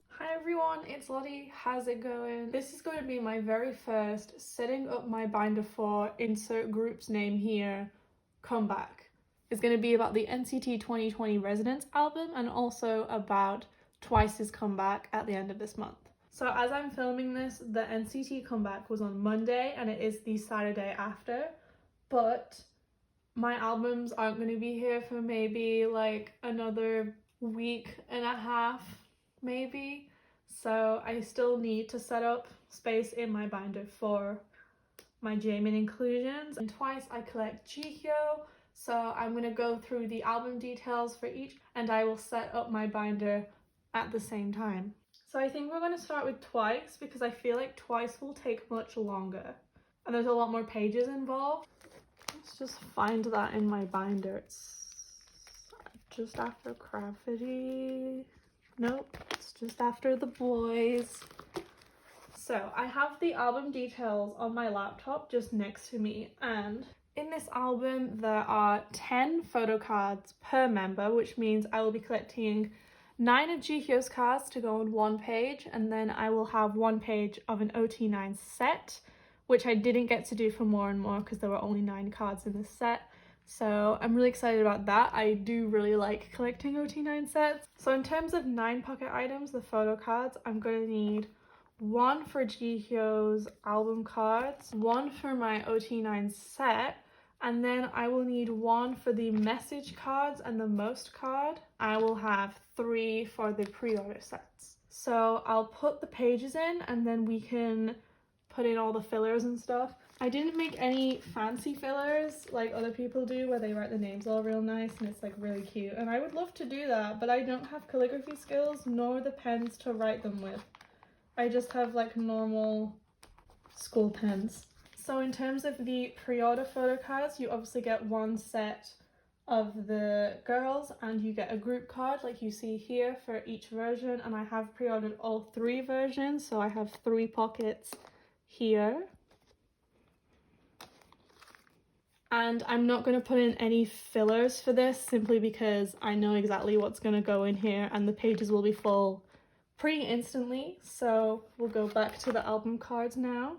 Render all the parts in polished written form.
Hi everyone, it's Lottie. How's it going? This is going to be my very first setting up my binder for insert group's name here comeback. It's going to be about the NCT 2020 Residence album and also about Twice's comeback at the end of this month. So as I'm filming this, the NCT comeback was on Monday and it is the Saturday after, but my albums aren't going to be here for maybe like another week and a half, maybe. So I still need to set up space in my binder for my Jaemin inclusions. And Twice I collect Jihyo, so I'm going to go through the album details for each and I will set up my binder at the same time. So I think we're going to start with Twice because I feel like Twice will take much longer and there's a lot more pages involved. Let's just find that in my binder. It's just after Gravity. Nope, it's just after The Boys. So I have the album details on my laptop just next to me, and in this album there are 10 photo cards per member, which means I will be collecting 9 of Jihyo's cards to go on one page, and then I will have one page of an OT9 set, which I didn't get to do for More and More because there were only 9 cards in this set. So I'm really excited about that. I do really like collecting OT9 sets. So in terms of 9 pocket items, the photo cards, I'm going to need 1 for Jihyo's album cards, 1 for my OT9 set, and then I will need 1 for the message cards and the most card. I will have 3 for the pre-order sets. So I'll put the pages in and then we can put in all the fillers and stuff. I didn't make any fancy fillers like other people do where they write the names all real nice and it's like really cute, and I would love to do that, but I don't have calligraphy skills nor the pens to write them with. I just have like normal school pens. So in terms of the pre-order photo cards, you obviously get 1 set of the girls and you get a group card like you see here for each version, and I have pre-ordered all 3 versions, so I have 3 pockets here. And I'm not going to put in any fillers for this simply because I know exactly what's going to go in here and the pages will be full pretty instantly. So we'll go back to the album cards now.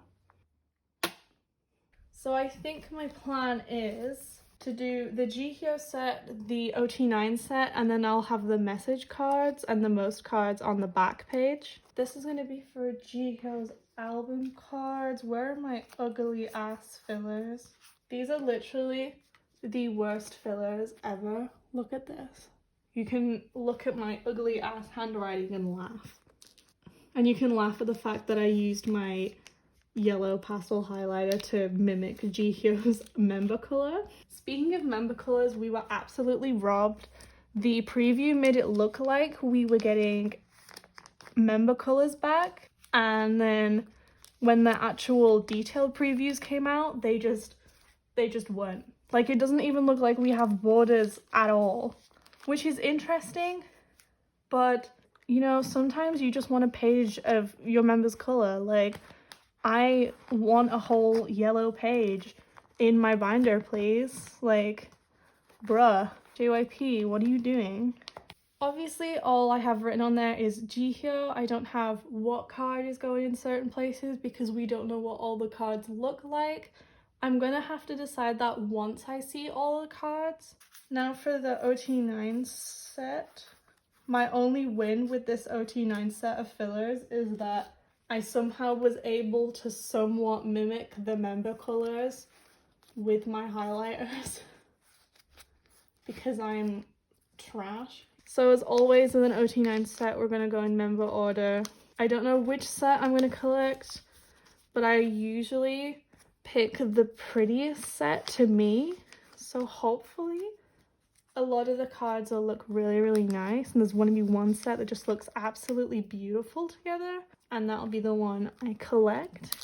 So I think my plan is to do the Jihyo set, the OT9 set, and then I'll have the message cards and the most cards on the back page. This is going to be for Jihyo's album cards. Where are my ugly ass fillers? These are literally the worst fillers ever. Look at this. You can look at my ugly ass handwriting and laugh. And you can laugh at the fact that I used my yellow pastel highlighter to mimic Jihyo's member color. Speaking of member colors, we were absolutely robbed. The preview made it look like we were getting member colors back, and then when the actual detailed previews came out, they just weren't. Like, it doesn't even look like we have borders at all, which is interesting, but you know, sometimes you just want a page of your member's color. Like, I want a whole yellow page in my binder, please. Like, bruh, JYP, what are you doing? Obviously, all I have written on there is Jihyo. I don't have what card is going in certain places because we don't know what all the cards look like. I'm gonna have to decide that once I see all the cards. Now for the OT9 set. My only win with this OT9 set of fillers is that I somehow was able to somewhat mimic the member colors with my highlighters because I'm trash. So as always with an OT9 set, we're going to go in member order. I don't know which set I'm going to collect, but I usually pick the prettiest set to me. So hopefully a lot of the cards will look really, really nice. And there's going to be one set that just looks absolutely beautiful together. And that'll be the one I collect.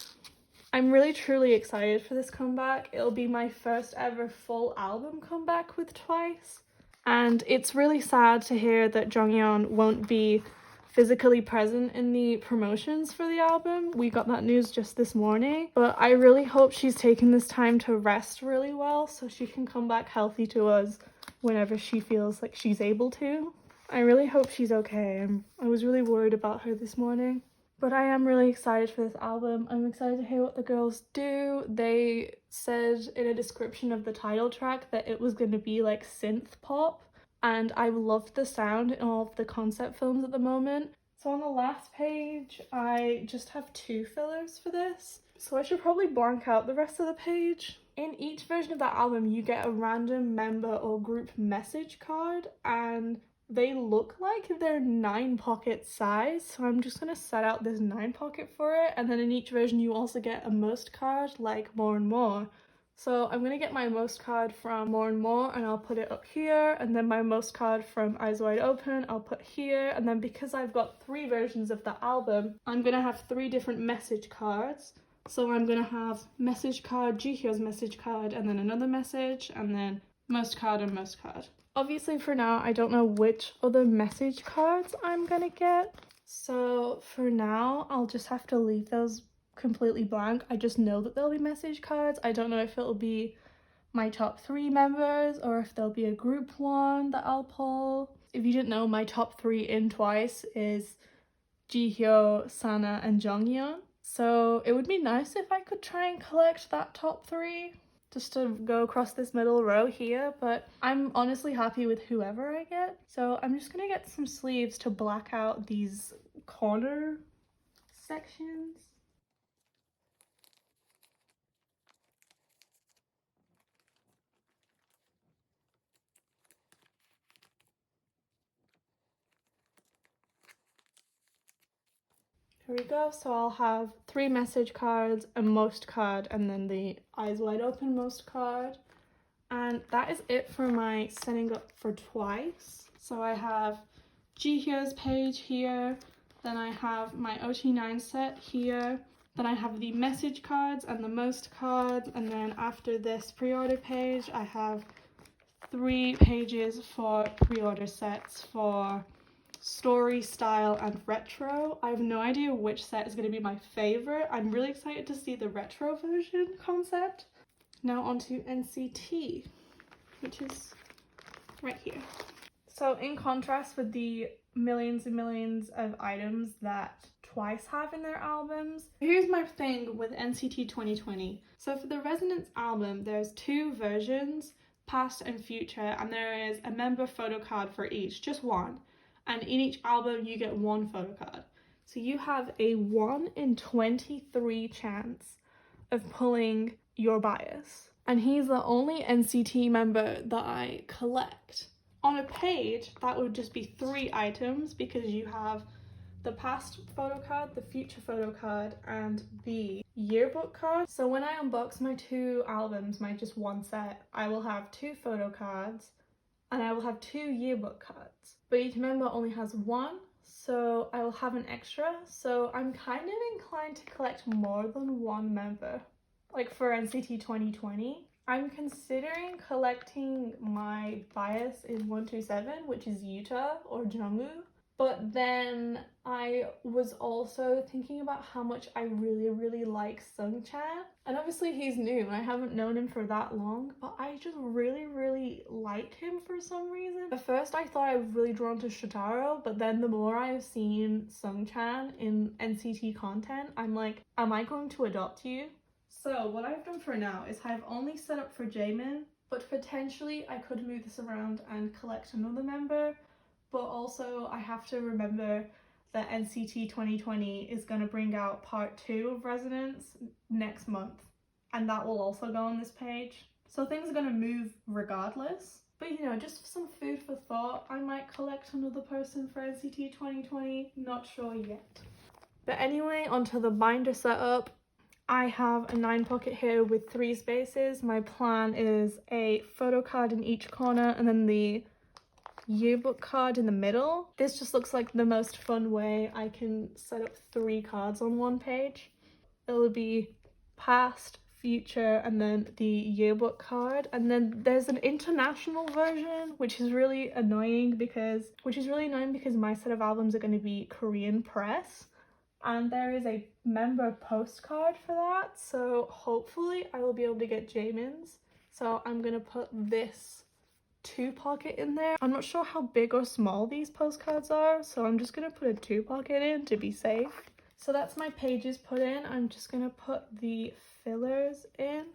I'm really, truly excited for this comeback. It'll be my first ever full album comeback with Twice. And it's really sad to hear that Jonghyun won't be physically present in the promotions for the album. We got that news just this morning, but I really hope she's taken this time to rest really well so she can come back healthy to us whenever she feels like she's able to. I really hope she's okay. I was really worried about her this morning. But I am really excited for this album. I'm excited to hear what the girls do. They said in a description of the title track that it was going to be like synth pop, and I loved the sound in all of the concept films at the moment. So on the last page, I just have 2 fillers for this, so I should probably blank out the rest of the page. In each version of that album, you get a random member or group message card, and they look like they're 9 pocket size, so I'm just gonna set out this 9 pocket for it. And then in each version you also get a most card like More and More. So I'm gonna get my most card from More and More and I'll put it up here, and then my most card from Eyes Wide Open I'll put here. And then because I've got 3 versions of the album, I'm gonna have 3 different message cards. So I'm gonna have message card, Jihyo's message card, and then another message, and then most card and most card. Obviously for now, I don't know which other message cards I'm gonna get. So for now, I'll just have to leave those completely blank. I just know that there'll be message cards. I don't know if it'll be my top 3 members or if there'll be a group one that I'll pull. If you didn't know, my top 3 in Twice is Jihyo, Sana, and Jonghyun. So it would be nice if I could try and collect that top 3. Just to go across this middle row here, but I'm honestly happy with whoever I get. So I'm just gonna get some sleeves to black out these corner sections. Here we go. So I'll have 3 message cards, a most card, and then the Eyes Wide Open most card. And that is it for my setting up for Twice. So I have Jihyo's page here, then I have my OT9 set here, then I have the message cards and the most cards, and then after this pre-order page I have 3 pages for pre-order sets for story, style, and retro. I have no idea which set is going to be my favorite. I'm really excited to see the retro version concept. Now onto NCT, which is right here. So in contrast with the millions and millions of items that Twice have in their albums, here's my thing with NCT 2020. So for the Resonance album, there's 2 versions, past and future, and there is a member photo card for each, just one. And in each album, you get 1 photo card. So you have a 1 in 23 chance of pulling your bias. And he's the only NCT member that I collect. On a page, that would just be 3 items because you have the past photo card, the future photo card, and the yearbook card. So when I unbox my 2 albums, my just 1 set, I will have 2 photo cards and I will have 2 yearbook cards. But each member only has 1, so I will have an extra. So I'm kind of inclined to collect more than 1 member. Like for NCT 2020, I'm considering collecting my bias in 127, which is Yuta or Jungwoo. But then I was also thinking about how much I really like Sungchan. And obviously he's new, I haven't known him for that long, but I just really like him for some reason. At first I thought I was really drawn to Shotaro, but then the more I've seen Sungchan in NCT content, I'm like, am I going to adopt you? So what I've done for now is I've only set up for Jaemin, but potentially I could move this around and collect another member. But also I have to remember that NCT 2020 is going to bring out part 2 of Resonance next month, and that will also go on this page. So things are going to move regardless. But you know, just some food for thought, I might collect another person for NCT 2020, not sure yet. But anyway, onto the binder setup. I have a 9 pocket here with 3 spaces. My plan is a photo card in each corner and then the yearbook card in the middle. This just looks like the most fun way I can set up 3 cards on 1 page. It'll be past, future, and then the yearbook card. And then there's an international version, which is really annoying because my set of albums are going to be Korean press. And there is a member postcard for that, so hopefully I will be able to get Jaemin's. So I'm gonna put this 2 pocket in there. I'm not sure how big or small these postcards are, so I'm just gonna put a 2 pocket in to be safe. So that's my pages put in. I'm just gonna put the fillers in.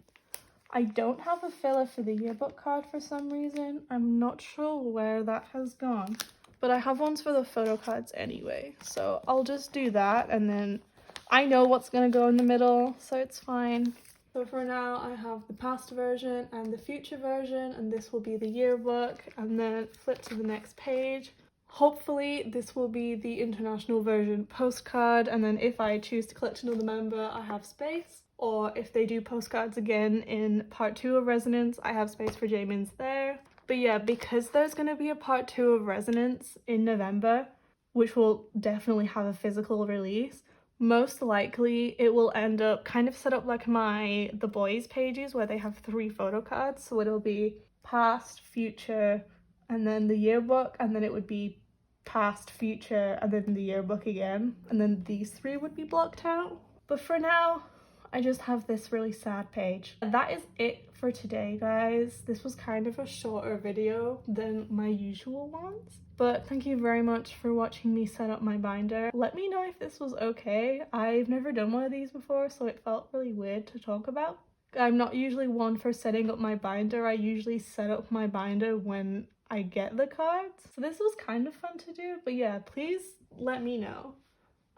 I don't have a filler for the yearbook card for some reason. I'm not sure where that has gone, but I have ones for the photo cards anyway, so I'll just do that, and then I know what's gonna go in the middle, so it's fine. So for now, I have the past version and the future version, and this will be the yearbook, and then flip to the next page. Hopefully this will be the international version postcard, and then if I choose to collect another member, I have space. Or if they do postcards again in part 2 of Resonance, I have space for Jaemin's there. But yeah, because there's going to be a part 2 of Resonance in November, which will definitely have a physical release, most likely it will end up kind of set up like the boys pages where they have 3 photo cards. So it'll be past, future, and then the yearbook, and then it would be past, future, and then the yearbook again, and then these 3 would be blocked out. But for now, I just have this really sad page. That is it for today, guys. This was kind of a shorter video than my usual ones, but thank you very much for watching me set up my binder. Let me know if this was okay. I've never done one of these before, so it felt really weird to talk about. I'm not usually one for setting up my binder. I usually set up my binder when I get the cards. So this was kind of fun to do, but yeah, please let me know.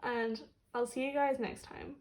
And I'll see you guys next time.